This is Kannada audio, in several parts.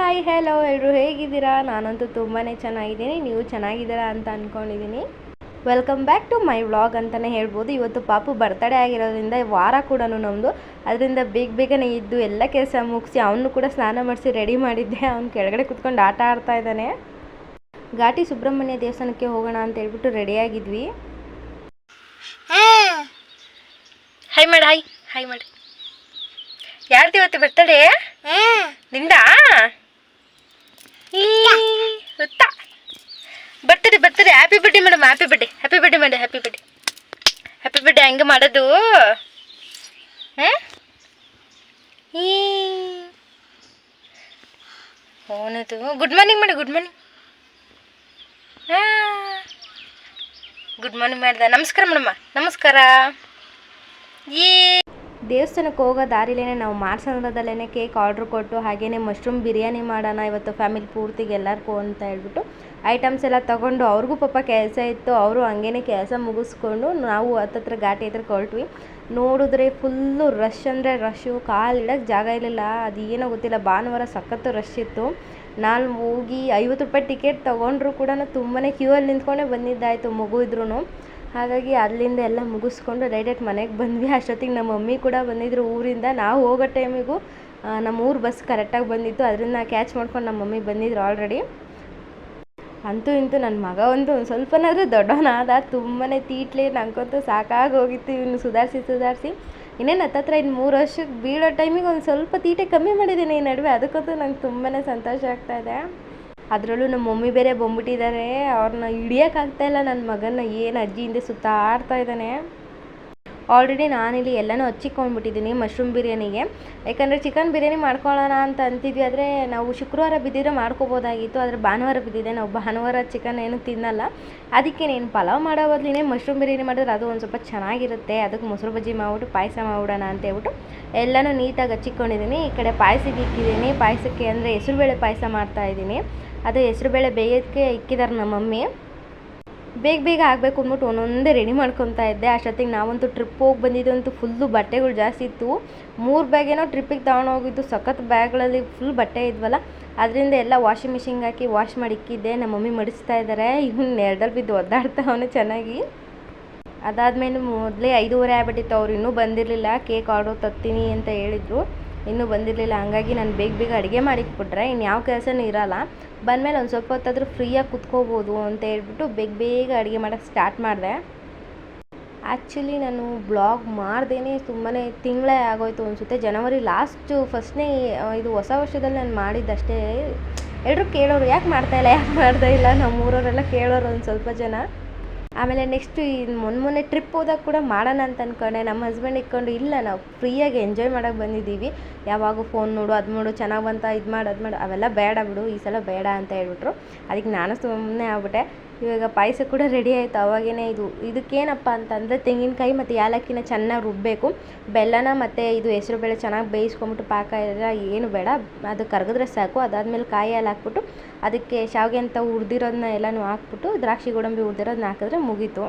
ಹಾಯ್ ಹೆಲೋ ಎಲ್ಲರೂ ಹೇಗಿದ್ದೀರಾ? ನಾನಂತೂ ತುಂಬಾ ಚೆನ್ನಾಗಿದ್ದೀನಿ. ನೀವು ಚೆನ್ನಾಗಿದ್ದೀರಾ ಅಂತ ಅಂದ್ಕೊಂಡಿದ್ದೀನಿ. Welcome back to my vlog ಅಂತಲೇ ಹೇಳ್ಬೋದು. ಇವತ್ತು ಪಾಪು ಬರ್ತಡೇ ಆಗಿರೋದ್ರಿಂದ ವಾರ ಕೂಡ ನಮ್ಮದು, ಅದರಿಂದ ಬೇಗನೆ ಇದ್ದು ಎಲ್ಲ ಕೆಲಸ ಮುಗಿಸಿ ಅವನು ಕೂಡ ಸ್ನಾನ ಮಾಡಿಸಿ ರೆಡಿ ಮಾಡಿದ್ದೆ. ಅವ್ನು ಕೆಳಗಡೆ ಕುತ್ಕೊಂಡು ಆಟ ಆಡ್ತಾ ಇದ್ದಾನೆ. ಘಾಟಿ ಸುಬ್ರಹ್ಮಣ್ಯ ದೇವಸ್ಥಾನಕ್ಕೆ ಹೋಗೋಣ ಅಂತ ಹೇಳ್ಬಿಟ್ಟು ರೆಡಿಯಾಗಿದ್ವಿ. ಹಾಯ್ ಮಾಡಿ ಹಾಯ್ ಹಾಯ್ ಮಾಡಿ. ಯಾರ್ದು ಇವತ್ತು ಬರ್ತಡೇ? ನಿಂದ ಗೊತ್ತಾ? Birthday happy birthday madam, happy birthday ಮಾಡಿ, ಹ್ಯಾಪಿ ಬರ್ಡೇ ಹಂಗೆ ಮಾಡೋದು. ಅವನದು ಗುಡ್ ಮಾರ್ನಿಂಗ್ ಮಾಡಿ, ಗುಡ್ ಮಾರ್ನಿಂಗ್ ಮಾಡ್ದ. ನಮಸ್ಕಾರ ಮೇಡಮ್ಮ, ನಮಸ್ಕಾರ. ದೇವಸ್ಥಾನಕ್ಕೆ ಹೋಗೋ ದಾರಿಲೇ ನಾವು ಮಾರ್ಸಂದ್ರದಲ್ಲೇ ಕೇಕ್ ಆರ್ಡ್ರ್ ಕೊಟ್ಟು ಹಾಗೆಯೇ ಮಶ್ರೂಮ್ ಬಿರಿಯಾನಿ ಮಾಡೋಣ ಇವತ್ತು ಫ್ಯಾಮಿಲಿ ಪೂರ್ತಿಗೆ ಎಲ್ಲರಿಗೂ ಅಂತ ಹೇಳ್ಬಿಟ್ಟು ಐಟಮ್ಸ್ ಎಲ್ಲ ತೊಗೊಂಡು, ಅವ್ರಿಗೂ ಪಾಪ ಕೆಲಸ ಇತ್ತು. ಅವರು ಹಂಗೇ ಕೆಲಸ ಮುಗಿಸ್ಕೊಂಡು ನಾವು ಹತ್ತತ್ರ ಘಾಟಿ ಹತ್ರ ಹೊರಟ್ವಿ. ನೋಡಿದ್ರೆ ಫುಲ್ಲು ರಶ್ ಅಂದರೆ ರಶ್ಶು, ಕಾಲು ಇಡೋಕ್ಕೆ ಜಾಗ ಇರಲಿಲ್ಲ. ಅದು ಏನೋ ಗೊತ್ತಿಲ್ಲ, ಭಾನುವಾರ ಸಖತ್ತು ರಶ್ ಇತ್ತು. ನಾನು ಹೋಗಿ 50 ರೂಪಾಯಿ ಟಿಕೆಟ್ ತೊಗೊಂಡ್ರು ಕೂಡ ತುಂಬಾ ಕ್ಯೂವಲ್ಲಿ ನಿಂತ್ಕೊಂಡೇ ಬಂದಿದ್ದಾಯಿತು ಮಗು ಇದ್ರೂ. ಹಾಗಾಗಿ ಅಲ್ಲಿಂದ ಎಲ್ಲ ಮುಗಿಸ್ಕೊಂಡು ಡೈರೆಕ್ಟ್ ಮನೆಗೆ ಬಂದ್ವಿ. ಅಷ್ಟೊತ್ತಿಗೆ ನಮ್ಮ ಮಮ್ಮಿ ಕೂಡ ಬಂದಿದ್ರು ಊರಿಂದ. ನಾವು ಹೋಗೋ ಟೈಮಿಗೂ ನಮ್ಮ ಊರು ಬಸ್ ಕರೆಕ್ಟಾಗಿ ಬಂದಿತ್ತು, ಅದರಿಂದ ಕ್ಯಾಚ್ ಮಾಡ್ಕೊಂಡು ನಮ್ಮ ಮಮ್ಮಿ ಬಂದಿದ್ರು ಆಲ್ರೆಡಿ. ಅಂತೂ ಇಂತೂ ನನ್ನ ಮಗ ಒಂದು ಸ್ವಲ್ಪನಾದರೂ ದೊಡ್ಡವನಾದ. ತುಂಬಾ ತೀಟ್ಲಿ, ನಂಗಂತೂ ಸಾಕಾಗಿ ಹೋಗಿತ್ತು ಇವನು ಸುಧಾರಿಸಿ. ಇನ್ನೇನು ಹತ್ತತ್ರ ಇನ್ನು 3 ವರ್ಷಕ್ಕೆ ಬೀಳೋ ಟೈಮಿಗೆ ಒಂದು ಸ್ವಲ್ಪ ತೀಟೆ ಕಮ್ಮಿ ಮಾಡಿದ್ದೀನಿ ಈ ನಡುವೆ. ಅದಕ್ಕಂತೂ ನಂಗೆ ತುಂಬಾ ಸಂತೋಷ ಆಗ್ತಾಯಿದೆ. ಅದರಲ್ಲೂ ನಮ್ಮ ಮಮ್ಮಿ ಬೇರೆ ಬಂದ್ಬಿಟ್ಟಿದ್ದಾರೆ. ಅವ್ರನ್ನ ಹಿಡಿಯೋಕ್ಕಾಗ್ತಾಯಿಲ್ಲ ನನ್ನ ಮಗನ. ಏನು ಅಜ್ಜಿ ಹಿಂದೆ ಸುತ್ತಾಡ್ತಾ ಇದ್ದಾನೆ. ಆಲ್ರೆಡಿ ನಾನಿಲ್ಲಿ ಎಲ್ಲನೂ ಹಚ್ಚಿಕೊಂಡ್ಬಿಟ್ಟಿದ್ದೀನಿ ಮಶ್ರೂಮ್ ಬಿರಿಯಾನಿಗೆ. ಯಾಕಂದರೆ ಚಿಕನ್ ಬಿರಿಯಾನಿ ಮಾಡ್ಕೊಳ್ಳೋಣ ಅಂತ ಅಂತಿದ್ವಿ. ಆದರೆ ನಾವು ಶುಕ್ರವಾರ ಬಿದ್ದಿದ್ರೆ ಮಾಡ್ಕೋಬೋದಾಗಿತ್ತು. ಆದರೆ ಭಾನುವಾರ ಬಿದ್ದಿದೆ. ನಾವು ಭಾನುವಾರ ಚಿಕನ್ ಏನು ತಿನ್ನಲ್ಲ. ಅದಕ್ಕೆ ನೀನು ಪಲಾವ್ ಮಾಡೋ ಬದಲಿನೇ ಮಶ್ರೂಮ್ ಬಿರಿಯಾನಿ ಮಾಡಿದ್ರೆ ಅದು ಒಂದು ಸ್ವಲ್ಪ ಚೆನ್ನಾಗಿರುತ್ತೆ. ಅದಕ್ಕೆ ಮೊಸರು ಬಜ್ಜಿ ಮಾಡ್ಬಿಟ್ಟು ಪಾಯಸ ಮಾಡ್ಬಿಡೋಣ ಅಂತ ಹೇಳ್ಬಿಟ್ಟು ಎಲ್ಲನೂ ನೀಟಾಗಿ ಹಚ್ಚಿಕೊಂಡಿದ್ದೀನಿ. ಈ ಕಡೆ ಪಾಯಸಕ್ಕೆ ಇಕ್ಕಿದ್ದೀನಿ. ಪಾಯಸಕ್ಕೆ ಅಂದರೆ ಹೆಸರುಬೇಳೆ ಪಾಯಸ ಮಾಡ್ತಾಯಿದ್ದೀನಿ. ಅದು ಹೆಸರುಬೇಳೆ ಬೇಯೋದಕ್ಕೆ ಇಕ್ಕಿದ್ದಾರೆ ನಮ್ಮ ಮಮ್ಮಿ. ಬೇಗ ಆಗಬೇಕು ಅಂದ್ಬಿಟ್ಟು ಒಂದೊಂದೇ ರೆಡಿ ಮಾಡ್ಕೊತಾ ಇದ್ದೆ. ಅಷ್ಟೊತ್ತಿಗೆ ನಾವಂತೂ ಟ್ರಿಪ್ ಹೋಗಿ ಬಂದಿದ್ದಂತೂ ಫುಲ್ಲು ಬಟ್ಟೆಗಳು ಜಾಸ್ತಿ ಇತ್ತು. 3 ಬ್ಯಾಗೇನೋ ಟ್ರಿಪ್ಪಿಗೆ ತೊಗೊಂಡೋಗಿದ್ದು. ಸಖತ್ ಬ್ಯಾಗ್ಗಳಲ್ಲಿ ಫುಲ್ ಬಟ್ಟೆ ಇದ್ವಲ್ಲ, ಅದರಿಂದ ಎಲ್ಲ ವಾಷಿಂಗ್ ಮಿಷಿನ್ಗೆ ಹಾಕಿ ವಾಶ್ ಮಾಡಿ ಇಕ್ಕಿದ್ದೆ. ನಮ್ಮ ಮಮ್ಮಿ ಮಡಿಸ್ತಾ ಇದ್ದಾರೆ. ಇವನು ನೆರದಲ್ಲಿ ಬಿದ್ದು ಒದ್ದಾಡ್ತಾವನು ಚೆನ್ನಾಗಿ. ಅದಾದಮೇಲೆ ಮೊದಲೇ 5:30 ಆಗ್ಬಿಟ್ಟಿತ್ತು. ಅವ್ರು ಇನ್ನೂ ಬಂದಿರಲಿಲ್ಲ. ಕೇಕ್ ಆರ್ಡರ್ ತರ್ತೀನಿ ಅಂತ ಹೇಳಿದರು, ಇನ್ನೂ ಬಂದಿರಲಿಲ್ಲ. ಹಂಗಾಗಿ ನಾನು ಬೇಗ ಅಡುಗೆ ಮಾಡಿಕ್ಬಿಟ್ರೆ ಇನ್ನು ಯಾವ ಕೆಲಸನೂ ಇರೋಲ್ಲ. ಬಂದಮೇಲೆ ಒಂದು ಸ್ವಲ್ಪ ಹೊತ್ತಾದರೂ ಫ್ರೀಯಾಗಿ ಕುತ್ಕೋಬೋದು ಅಂತ ಹೇಳ್ಬಿಟ್ಟು ಬೇಗ ಅಡುಗೆ ಮಾಡೋಕ್ಕೆ ಸ್ಟಾರ್ಟ್ ಮಾಡಿದೆ. ಆ್ಯಕ್ಚುಲಿ ನಾನು ಬ್ಲಾಗ್ ಮಾಡ್ದೇನೆ ತುಂಬಾ ತಿಂಗಳೇ ಆಗೋಯ್ತು ಅನಿಸುತ್ತೆ. ಜನವರಿ ಫಸ್ಟ್ನೇ ಇದು ಹೊಸ ವರ್ಷದಲ್ಲಿ ನಾನು ಮಾಡಿದ್ದಷ್ಟೇ. ಎಲ್ಲರೂ ಕೇಳೋರು ಯಾಕೆ ಮಾಡ್ತಾ ಇಲ್ಲ ನಮ್ಮೂರವರೆಲ್ಲ ಕೇಳೋರು ಒಂದು ಸ್ವಲ್ಪ ಜನ. ಆಮೇಲೆ ನೆಕ್ಸ್ಟು ಈ ಮೊನ್ನೆ ಟ್ರಿಪ್ ಹೋದಾಗ ಕೂಡ ಮಾಡೋಣ ಅಂತ ಅಂದ್ಕೊಂಡೆ. ನಮ್ಮ ಹಸ್ಬೆಂಡ್ ಇಟ್ಕೊಂಡು ಇಲ್ಲ, ನಾವು ಫ್ರೀಯಾಗಿ ಎಂಜಾಯ್ ಮಾಡೋಕ್ಕೆ ಬಂದಿದ್ದೀವಿ, ಯಾವಾಗೂ ಫೋನ್ ನೋಡು, ಅದು ಮಾಡು, ಚೆನ್ನಾಗಿ ಬಂತ, ಇದು ಮಾಡು ಅವೆಲ್ಲ ಬೇಡ ಬಿಡು, ಈ ಸಲ ಬೇಡ ಅಂತ ಹೇಳ್ಬಿಟ್ರು. ಅದಕ್ಕೆ ನಾನು ಸುಮ್ಮನೆ ಆಗ್ಬಿಟ್ಟೆ. ಇವಾಗ ಪಾಯಸ ಕೂಡ ರೆಡಿ ಆಯಿತು. ಅವಾಗೇ ಇದಕ್ಕೇನಪ್ಪ ಅಂತಂದರೆ ತೆಂಗಿನಕಾಯಿ ಮತ್ತು ಏಲಕ್ಕಿನ ಚೆನ್ನಾಗಿ ರುಬ್ಬಬೇಕು. ಬೆಲ್ಲನ ಮತ್ತು ಇದು ಹೆಸರುಬೇಳೆ ಚೆನ್ನಾಗಿ ಬೇಯಿಸ್ಕೊಂಬಿಟ್ಟು ಪಾಕ ಎಲ್ಲ ಏನು ಬೇಡ, ಅದು ಕರಗಿದ್ರೆ ಸಾಕು. ಅದಾದಮೇಲೆ ಕಾಯಿ ಹಾಲು ಹಾಕ್ಬಿಟ್ಟು ಅದಕ್ಕೆ ಶಾವಿಗೆ ಅಂತ ಹುರಿದಿರೋದನ್ನ ಎಲ್ಲನೂ ಹಾಕ್ಬಿಟ್ಟು ದ್ರಾಕ್ಷಿ ಗೋಡಂಬಿ ಹುರಿದಿರೋದನ್ನ ಹಾಕಿದ್ರೆ ಮುಗೀತು,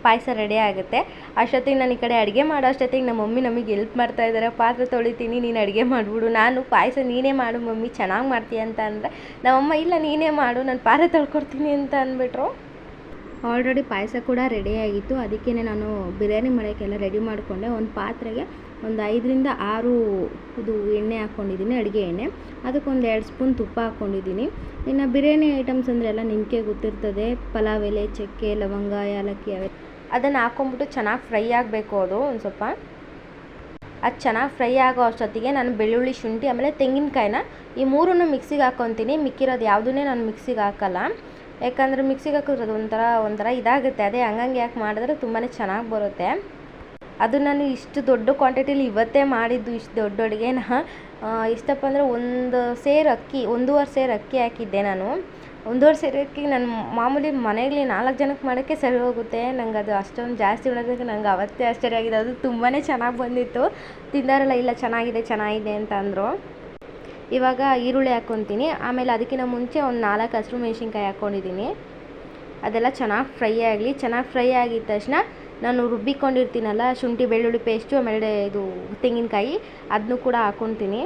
ಪಾಯಸ ರೆಡಿ ಆಗುತ್ತೆ. ಅಷ್ಟೊತ್ತಿಗೆ ನಾನು ಈ ಕಡೆ ಅಡುಗೆ ಮಾಡೋ ಅಷ್ಟೊತ್ತಿಗೆ ನಮ್ಮ ಮಮ್ಮಿ ನಮಗೆ ಹೆಲ್ಪ್ ಮಾಡ್ತಾ ಇದ್ದಾರೆ. ಪಾತ್ರೆ ತೊಳಿತೀನಿ, ನೀನು ಅಡುಗೆ ಮಾಡಿಬಿಡು. ನಾನು ಪಾಯಸ ನೀನೇ ಮಾಡು ಮಮ್ಮಿ, ಚೆನ್ನಾಗಿ ಮಾಡ್ತೀಯ ಅಂತ ಅಂದರೆ ನಮ್ಮಮ್ಮ ಇಲ್ಲ ನೀನೇ ಮಾಡು, ನಾನು ಪಾತ್ರೆ ತೊಳ್ಕೊಡ್ತೀನಿ ಅಂತ ಅಂದ್ಬಿಟ್ರು. ಆಲ್ರೆಡಿ ಪಾಯಸ ಕೂಡ ರೆಡಿಯಾಗಿತ್ತು. ಅದಕ್ಕೇ ನಾನು ಬಿರಿಯಾನಿ ಮಾಡೋಕ್ಕೆಲ್ಲ ರೆಡಿ ಮಾಡಿಕೊಂಡೆ. ಒಂದು ಪಾತ್ರೆಗೆ ಒಂದು 5ರಿಂದ 6 ಇದು ಎಣ್ಣೆ ಹಾಕ್ಕೊಂಡಿದ್ದೀನಿ, ಅಡುಗೆ ಎಣ್ಣೆ. ಅದಕ್ಕೊಂದು 2 ಸ್ಪೂನ್ ತುಪ್ಪ ಹಾಕ್ಕೊಂಡಿದ್ದೀನಿ. ಇನ್ನು ಬಿರಿಯಾನಿ ಐಟಮ್ಸ್ ಅಂದರೆ ಎಲ್ಲ ನಿಮಗೆ ಗೊತ್ತಿರ್ತದೆ, ಪಲಾವ್ ಎಲೆ, ಚಕ್ಕೆ, ಲವಂಗ, ಏಲಕ್ಕಿ ಅದನ್ನು ಹಾಕ್ಕೊಂಬಿಟ್ಟು ಚೆನ್ನಾಗಿ ಫ್ರೈ ಆಗಬೇಕು. ಅದು ಒಂದು ಸ್ವಲ್ಪ ಅದು ಚೆನ್ನಾಗಿ ಫ್ರೈ ಆಗೋ ಅಷ್ಟೊತ್ತಿಗೆ ನಾನು ಬೆಳ್ಳುಳ್ಳಿ, ಶುಂಠಿ ಆಮೇಲೆ ತೆಂಗಿನಕಾಯಿನ ಈ 3 ಮಿಕ್ಸಿಗೆ ಹಾಕ್ಕೊತೀನಿ. ಮಿಕ್ಕಿರೋದು ಯಾವುದನ್ನೇ ನಾನು ಮಿಕ್ಸಿಗೆ ಹಾಕಲ್ಲ. ಯಾಕಂದರೆ ಮಿಕ್ಸಿಗೆ ಹಾಕಿದ್ರೆ ಅದು ಒಂಥರ ಇದಾಗುತ್ತೆ. ಅದೇ ಹಂಗಂಗೆ ಯಾಕೆ ಮಾಡಿದ್ರೆ ತುಂಬಾ ಚೆನ್ನಾಗಿ ಬರುತ್ತೆ. ಅದು ನಾನು ಇಷ್ಟು ದೊಡ್ಡ ಕ್ವಾಂಟಿಟಿಲಿ ಇವತ್ತೇ ಮಾಡಿದ್ದು. ಇಷ್ಟು ದೊಡ್ಡ ಅಡುಗೆನ ಎಷ್ಟಪ್ಪ ಅಂದರೆ 1 ಸೇರು ಅಕ್ಕಿ, 1.5 ಸೇರು ಅಕ್ಕಿ ಹಾಕಿದ್ದೆ ನಾನು. 1.5 ಸೇರು ಅಕ್ಕಿ ನಾನು ಮಾಮೂಲಿ ಮನೆಯಲ್ಲಿ 4 ಜನಕ್ಕೆ ಮಾಡೋಕ್ಕೆ ಸರಿ ಹೋಗುತ್ತೆ. ನಂಗೆ ಅದು ಅಷ್ಟೊಂದು ಜಾಸ್ತಿ ಉಳೋದಕ್ಕೆ ನಂಗೆ ಅವತ್ತೇ ಆಶ್ಚರ್ಯ ಆಗಿದೆ. ಅದು ತುಂಬಾ ಚೆನ್ನಾಗಿ ಬಂದಿತ್ತು. ತಿಂದಾರೆಲ್ಲ ಇಲ್ಲ ಚೆನ್ನಾಗಿದೆ ಅಂತ ಅಂದರು. ಇವಾಗ ಈರುಳ್ಳಿ ಹಾಕ್ಕೊತೀನಿ. ಆಮೇಲೆ ಅದಕ್ಕಿಂತ ಮುಂಚೆ ಒಂದು 4 ಹಸಿರು ಮೆಣಸಿನ್ಕಾಯಿ ಹಾಕ್ಕೊಂಡಿದ್ದೀನಿ. ಅದೆಲ್ಲ ಚೆನ್ನಾಗಿ ಫ್ರೈ ಆಗಲಿ. ಚೆನ್ನಾಗಿ ಫ್ರೈ ಆಗಿದ ತಕ್ಷಣ ನಾನು ರುಬ್ಬಿಕೊಂಡಿರ್ತೀನಲ್ಲ ಶುಂಠಿ ಬೆಳ್ಳುಳ್ಳಿ ಪೇಸ್ಟು, ಆಮೇಲೆ ಇದು ತೆಂಗಿನಕಾಯಿ, ಅದನ್ನು ಕೂಡ ಹಾಕ್ಕೊತೀನಿ.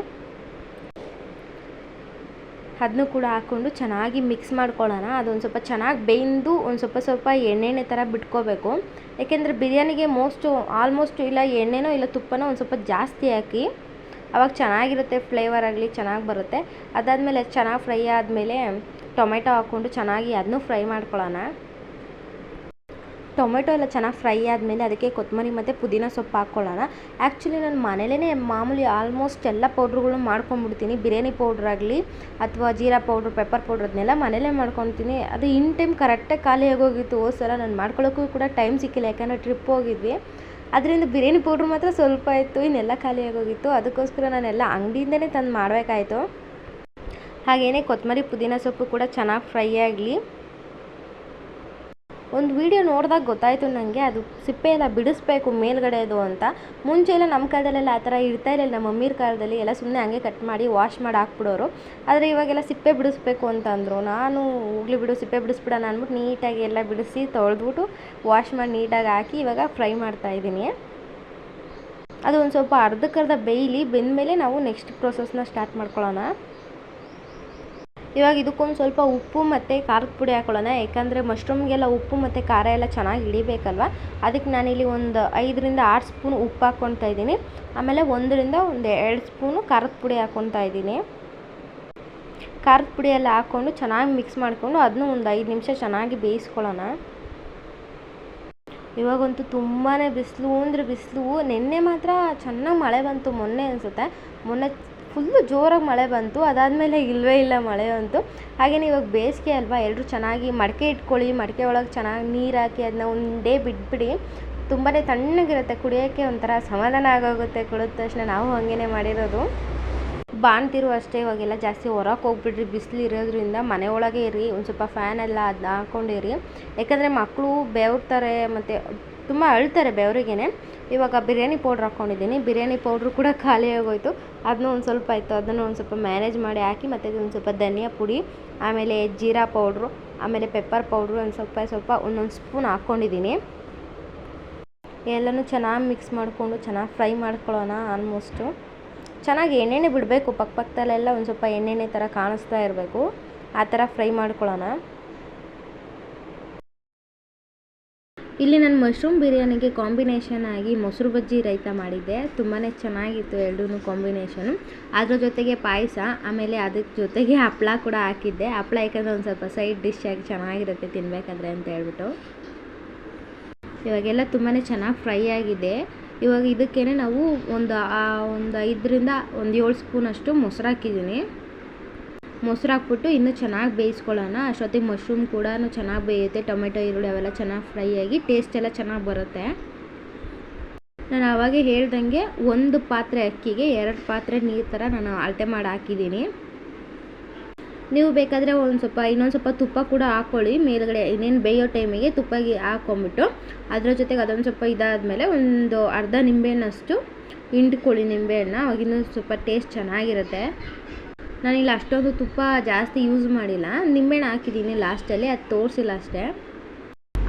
ಅದನ್ನು ಕೂಡ ಹಾಕ್ಕೊಂಡು ಚೆನ್ನಾಗಿ ಮಿಕ್ಸ್ ಮಾಡ್ಕೊಳ್ಳೋಣ. ಅದೊಂದು ಸ್ವಲ್ಪ ಚೆನ್ನಾಗಿ ಬೇಯ್ದು ಒಂದು ಸ್ವಲ್ಪ ಎಣ್ಣೆ ಥರ ಬಿಟ್ಕೋಬೇಕು. ಯಾಕೆಂದರೆ ಬಿರಿಯಾನಿಗೆ ಆಲ್ಮೋಸ್ಟ್ ಇಲ್ಲ ಎಣ್ಣೆನೋ ಇಲ್ಲ ತುಪ್ಪನೋ ಒಂದು ಸ್ವಲ್ಪ ಜಾಸ್ತಿ ಹಾಕಿ, ಆವಾಗ ಚೆನ್ನಾಗಿರುತ್ತೆ, ಫ್ಲೇವರ್ ಆಗಲಿ ಚೆನ್ನಾಗಿ ಬರುತ್ತೆ. ಅದಾದಮೇಲೆ ಚೆನ್ನಾಗಿ ಫ್ರೈ ಆದಮೇಲೆ ಟೊಮೆಟೊ ಹಾಕ್ಕೊಂಡು ಚೆನ್ನಾಗಿ ಅದನ್ನೂ ಫ್ರೈ ಮಾಡ್ಕೊಳ್ಳೋಣ. ಟೊಮೆಟೊ ಎಲ್ಲ ಚೆನ್ನಾಗಿ ಫ್ರೈ ಆದಮೇಲೆ ಅದಕ್ಕೆ ಕೊತ್ತಂಬರಿ ಮತ್ತು ಪುದೀನ ಸೊಪ್ಪು ಹಾಕ್ಕೊಳ್ಳೋಣ. ಆ್ಯಕ್ಚುಲಿ ನಾನು ಮನೇಲೇ ಮಾಮೂಲಿ ಆಲ್ಮೋಸ್ಟ್ ಎಲ್ಲ ಪೌಡ್ರುಗಳು ಮಾಡ್ಕೊಂಬಿಡ್ತೀನಿ. ಬಿರಿಯಾನಿ ಪೌಡ್ರಾಗಲಿ ಅಥವಾ ಜೀರಾ ಪೌಡ್ರು, ಪೆಪ್ಪರ್ ಪೌಡ್ರ್ ಅದನ್ನೆಲ್ಲ ಮನೇಲೇ ಮಾಡ್ಕೊತೀನಿ. ಅದು ಇನ್ ಟೈಮ್ ಕರೆಕ್ಟಾಗಿ ಖಾಲಿ ಆಗೋಗಿತ್ತು. ಹೋದ ಸಲ ನಾನು ಮಾಡ್ಕೊಳ್ಳೋಕ್ಕೂ ಕೂಡ ಟೈಮ್ ಸಿಕ್ಕಿಲ್ಲ, ಯಾಕಂದರೆ ಟ್ರಿಪ್ ಹೋಗಿದ್ವಿ. ಅದರಿಂದ ಬಿರಿಯಾನಿ ಪೌಡ್ರ್ ಮಾತ್ರ ಸ್ವಲ್ಪ ಇತ್ತು, ಇನ್ನೆಲ್ಲ ಖಾಲಿ ಆಗೋಗಿತ್ತು. ಅದಕ್ಕೋಸ್ಕರ ನಾನೆಲ್ಲ ಅಂಗಡಿಯಿಂದನೇ ತಂದು ಮಾಡಬೇಕಾಯ್ತು. ಹಾಗೆಯೇ ಕೊತ್ತಂಬರಿ ಪುದೀನ ಸೊಪ್ಪು ಕೂಡ ಚೆನ್ನಾಗಿ ಫ್ರೈ ಆಗಲಿ. ಒಂದು ವಿಡಿಯೋ ನೋಡಿದಾಗ ಗೊತ್ತಾಯಿತು ನನಗೆ, ಅದು ಸಿಪ್ಪೆ ಎಲ್ಲ ಬಿಡಿಸ್ಬೇಕು ಮೇಲ್ಗಡೆದು ಅಂತ. ಮುಂಚೆ ಎಲ್ಲ ನಮ್ಮ ಕಾಲದಲ್ಲೆಲ್ಲ ಆ ಥರ ಇರ್ತಾ ಇರಲಿಲ್ಲ. ನಮ್ಮ ಮಮ್ಮಿರ ಕಾಲದಲ್ಲಿ ಎಲ್ಲ ಸುಮ್ಮನೆ ಹಂಗೆ ಕಟ್ ಮಾಡಿ ವಾಶ್ ಮಾಡಿ ಹಾಕ್ಬಿಡೋರು. ಆದರೆ ಇವಾಗೆಲ್ಲ ಸಿಪ್ಪೆ ಬಿಡಿಸ್ಬೇಕು ಅಂತ ಅಂದರು. ನಾನು ಹೋಗ್ಲಿ ಬಿಡು ಸಿಪ್ಪೆ ಬಿಡಿಸ್ಬಿಡೋಣ ಅಂದ್ಬಿಟ್ಟು ನೀಟಾಗಿ ಎಲ್ಲ ಬಿಡಿಸಿ ತೊಳೆದ್ಬಿಟ್ಟು ವಾಶ್ ಮಾಡಿ ನೀಟಾಗಿ ಹಾಕಿ ಇವಾಗ ಫ್ರೈ ಮಾಡ್ತಾಯಿದ್ದೀನಿ. ಅದು ಒಂದು ಸ್ವಲ್ಪ ಅರ್ಧಕ್ಕರ್ಧ ಬೇಯಲಿ. ಬೆಂದಮೇಲೆ ನಾವು ನೆಕ್ಸ್ಟ್ ಪ್ರೊಸೆಸ್ನ ಸ್ಟಾರ್ಟ್ ಮಾಡ್ಕೊಳ್ಳೋಣ. ಇವಾಗ ಇದಕ್ಕೊಂದು ಸ್ವಲ್ಪ ಉಪ್ಪು ಮತ್ತು ಖಾರದ ಪುಡಿ ಹಾಕ್ಕೊಳ್ಳೋಣ. ಯಾಕಂದರೆ ಮಶ್ರೂಮ್ಗೆಲ್ಲ ಉಪ್ಪು ಮತ್ತು ಖಾರ ಎಲ್ಲ ಚೆನ್ನಾಗಿ ಹಿಡಿಬೇಕಲ್ವ. ಅದಕ್ಕೆ ನಾನಿಲ್ಲಿ ಒಂದು 5ರಿಂದ 6 ಸ್ಪೂನ್ ಉಪ್ಪು ಹಾಕ್ಕೊತಾ ಇದ್ದೀನಿ. ಆಮೇಲೆ 1ರಿಂದ 2 ಸ್ಪೂನು ಖಾರದ ಪುಡಿ ಹಾಕ್ಕೊತಾ ಇದ್ದೀನಿ. ಖಾರದ ಪುಡಿ ಎಲ್ಲ ಹಾಕ್ಕೊಂಡು ಚೆನ್ನಾಗಿ ಮಿಕ್ಸ್ ಮಾಡಿಕೊಂಡು ಅದನ್ನೂ ಒಂದು 5 ನಿಮಿಷ ಚೆನ್ನಾಗಿ ಬೇಯಿಸ್ಕೊಳ್ಳೋಣ. ಇವಾಗಂತೂ ತುಂಬಾ ಬಿಸಿಲು ಅಂದರೆ ಬಿಸಿಲು. ನಿನ್ನೆ ಮಾತ್ರ ಚೆನ್ನಾಗಿ ಮಳೆ ಬಂತು, ಮೊನ್ನೆ ಅನಿಸುತ್ತೆ. ಮೊನ್ನೆ ಫುಲ್ಲು ಜೋರಾಗಿ ಮಳೆ ಬಂತು. ಅದಾದಮೇಲೆ ಇಲ್ಲವೇ ಇಲ್ಲ ಮಳೆ ಅಂತೂ. ಹಾಗೆಯೇ ಇವಾಗ ಬೇಸಿಗೆ ಅಲ್ವಾ, ಎಲ್ಲರೂ ಚೆನ್ನಾಗಿ ಮಡಕೆ ಇಟ್ಕೊಳ್ಳಿ. ಮಡಕೆ ಒಳಗೆ ಚೆನ್ನಾಗಿ ನೀರು ಹಾಕಿ ಅದನ್ನ ಒಂದು ಡೇ ಬಿಟ್ಬಿಡಿ. ತುಂಬಾ ತಣ್ಣಗಿರುತ್ತೆ, ಕುಡಿಯೋಕ್ಕೆ ಒಂಥರ ಸಮಾಧಾನ ಆಗೋಗುತ್ತೆ. ಕುಡಿದ ತಕ್ಷಣ ನಾವು ಹಾಗೇ ಮಾಡಿರೋದು. ಬಾಣ್ತಿರು ಅಷ್ಟೇ, ಇವಾಗೆಲ್ಲ ಜಾಸ್ತಿ ಹೊರಗೆ ಹೋಗ್ಬಿಡ್ರಿ, ಬಿಸಿಲು ಇರೋದ್ರಿಂದ ಮನೆ ಒಳಗೆ ಇರಿ. ಒಂದು ಸ್ವಲ್ಪ ಫ್ಯಾನೆಲ್ಲ ಅದನ್ನ ಹಾಕ್ಕೊಂಡಿರಿ. ಯಾಕಂದರೆ ಮಕ್ಕಳು ಬೆವರ್ತಾರೆ ಮತ್ತು ತುಂಬ ಅಳ್ತಾರೆ ಬೆವರಿಗೇ. ಇವಾಗ ಬಿರಿಯಾನಿ ಪೌಡ್ರ್ ಹಾಕ್ಕೊಂಡಿದ್ದೀನಿ. ಬಿರಿಯಾನಿ ಪೌಡ್ರು ಕೂಡ ಖಾಲಿ ಆಗೋಯ್ತು. ಅದನ್ನೂ ಒಂದು ಸ್ವಲ್ಪ ಇತ್ತು, ಅದನ್ನು ಒಂದು ಸ್ವಲ್ಪ ಮ್ಯಾನೇಜ್ ಮಾಡಿ ಹಾಕಿ, ಮತ್ತು ಒಂದು ಸ್ವಲ್ಪ ಧನಿಯಾ ಪುಡಿ, ಆಮೇಲೆ ಜೀರಾ ಪೌಡ್ರು, ಆಮೇಲೆ ಪೆಪ್ಪರ್ ಪೌಡ್ರು ಒಂದು ಸ್ವಲ್ಪ ಒಂದೊಂದು ಸ್ಪೂನ್ ಹಾಕ್ಕೊಂಡಿದ್ದೀನಿ. ಎಲ್ಲನೂ ಚೆನ್ನಾಗಿ ಮಿಕ್ಸ್ ಮಾಡಿಕೊಂಡು ಚೆನ್ನಾಗಿ ಫ್ರೈ ಮಾಡ್ಕೊಳ್ಳೋಣ. ಆಲ್ಮೋಸ್ಟು ಚೆನ್ನಾಗಿ ಎಣ್ಣೆನೇ ಬಿಡಬೇಕು. ಪಕ್ಕದಲ್ಲೆಲ್ಲ ಒಂದು ಸ್ವಲ್ಪ ಎಣ್ಣೆ ಥರ ಕಾಣಿಸ್ತಾ ಇರಬೇಕು, ಆ ಥರ ಫ್ರೈ ಮಾಡ್ಕೊಳ್ಳೋಣ. ಇಲ್ಲಿ ನಾನು ಮಶ್ರೂಮ್ ಬಿರಿಯಾನಿಗೆ ಕಾಂಬಿನೇಷನ್ ಆಗಿ ಮೊಸರು ಬಜ್ಜಿ ರೈತ ಮಾಡಿದ್ದೆ. ತುಂಬಾ ಚೆನ್ನಾಗಿತ್ತು ಎರಡೂ ಕಾಂಬಿನೇಷನು. ಅದ್ರ ಜೊತೆಗೆ ಪಾಯಸ, ಆಮೇಲೆ ಅದಕ್ಕೆ ಜೊತೆಗೆ ಹಪ್ಪಳ ಕೂಡ ಹಾಕಿದ್ದೆ. ಹಪ್ಪಳ ಯಾಕಂದರೆ ಒಂದು ಸ್ವಲ್ಪ ಸೈಡ್ ಡಿಶ್ ಆಗಿ ಚೆನ್ನಾಗಿರುತ್ತೆ ತಿನ್ನಬೇಕಾದ್ರೆ ಅಂತ ಹೇಳ್ಬಿಟ್ಟು. ಇವಾಗೆಲ್ಲ ತುಂಬಾ ಚೆನ್ನಾಗಿ ಫ್ರೈ ಆಗಿದೆ. ಇವಾಗ ಇದಕ್ಕೇ ನಾವು ಒಂದು 5ರಿಂದ 7 ಸ್ಪೂನಷ್ಟು ಮೊಸರು ಹಾಕಿದ್ದೀನಿ. ಮೊಸರು ಹಾಕ್ಬಿಟ್ಟು ಇನ್ನೂ ಚೆನ್ನಾಗಿ ಬೇಯಿಸ್ಕೊಳ್ಳೋಣ. ಅಷ್ಟೊತ್ತಿಗೆ ಮಶ್ರೂಮ್ ಕೂಡ ಚೆನ್ನಾಗಿ ಬೇಯುತ್ತೆ. ಟೊಮೆಟೊ, ಈರುಳ್ಳಿ ಅವೆಲ್ಲ ಚೆನ್ನಾಗಿ ಫ್ರೈ ಆಗಿ ಟೇಸ್ಟ್ ಎಲ್ಲ ಚೆನ್ನಾಗಿ ಬರುತ್ತೆ. ನಾನು ಆವಾಗೇ ಹೇಳ್ದಂಗೆ 1 ಪಾತ್ರೆ ಅಕ್ಕಿಗೆ 2 ಪಾತ್ರೆ ನೀರು ಥರ ನಾನು ಅಳತೆ ಮಾಡಿ ಹಾಕಿದ್ದೀನಿ. ನೀವು ಬೇಕಾದರೆ ಇನ್ನೊಂದು ಸ್ವಲ್ಪ ತುಪ್ಪ ಕೂಡ ಹಾಕ್ಕೊಳ್ಳಿ ಮೇಲ್ಗಡೆ. ಇನ್ನೇನು ಬೇಯೋ ಟೈಮಿಗೆ ತುಪ್ಪ ಹಾಕ್ಕೊಂಬಿಟ್ಟು ಅದರ ಜೊತೆಗೆ ಅದೊಂದು ಸ್ವಲ್ಪ ಇದಾದಮೇಲೆ ಒಂದು ಅರ್ಧ ನಿಂಬೆಹಣ್ಣಷ್ಟು ಹಿಂಡ್ಕೊಳ್ಳಿ ನಿಂಬೆಹಣ್ಣ. ಅವಾಗಿನ್ನೂ ಸ್ವಲ್ಪ ಟೇಸ್ಟ್ ಚೆನ್ನಾಗಿರುತ್ತೆ. ನಾನಿಲ್ಲಿ ಅಷ್ಟೊಂದು ತುಪ್ಪ ಜಾಸ್ತಿ ಯೂಸ್ ಮಾಡಿಲ್ಲ, ನಿಂಬೆಹಣ್ಣು ಹಾಕಿದ್ದೀನಿ ಲಾಸ್ಟಲ್ಲಿ, ಅದು ತೋರಿಸಿಲ್ಲ ಅಷ್ಟೇ.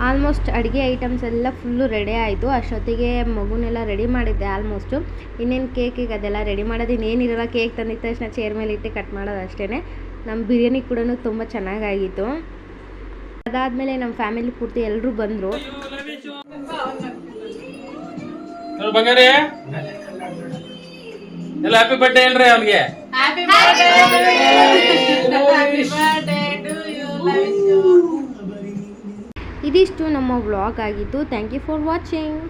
ಆಲ್ಮೋಸ್ಟ್ ಅಡುಗೆ ಐಟಮ್ಸ್ ಎಲ್ಲ ಫುಲ್ಲು ರೆಡಿ ಆಯಿತು. ಅಷ್ಟೊತ್ತಿಗೆ ಮಗುನೆಲ್ಲ ರೆಡಿ ಮಾಡಿದ್ದೆ ಆಲ್ಮೋಸ್ಟು. ಇನ್ನೇನು ಕೇಕಿಗೆ ಅದೆಲ್ಲ ರೆಡಿ ಮಾಡೋದು ಇನ್ನೇನಿರಲ್ಲ. ಕೇಕ್ ತಂದಿದ್ದ ತಕ್ಷಣ ಚೇರ್ ಮೇಲೆ ಇಟ್ಟು ಕಟ್ ಮಾಡೋದು ಅಷ್ಟೇ. ನಮ್ಮ ಬಿರಿಯಾನಿ ಕೂಡ ತುಂಬ ಚೆನ್ನಾಗಾಗಿತ್ತು. ಅದಾದಮೇಲೆ ನಮ್ಮ ಫ್ಯಾಮಿಲಿ ಪೂರ್ತಿ ಎಲ್ಲರೂ ಬಂದರು. ಎಲ್ಲ ಹ್ಯಾಪಿ ಬರ್ತ್ಡೇ ಹೇಳ್ರಿ ಅವ್ನಿಗೆ. ಇದಿಷ್ಟು ನಮ್ಮ ವ್ಲಾಗ್ ಆಗಿತ್ತು. Thank you for watching.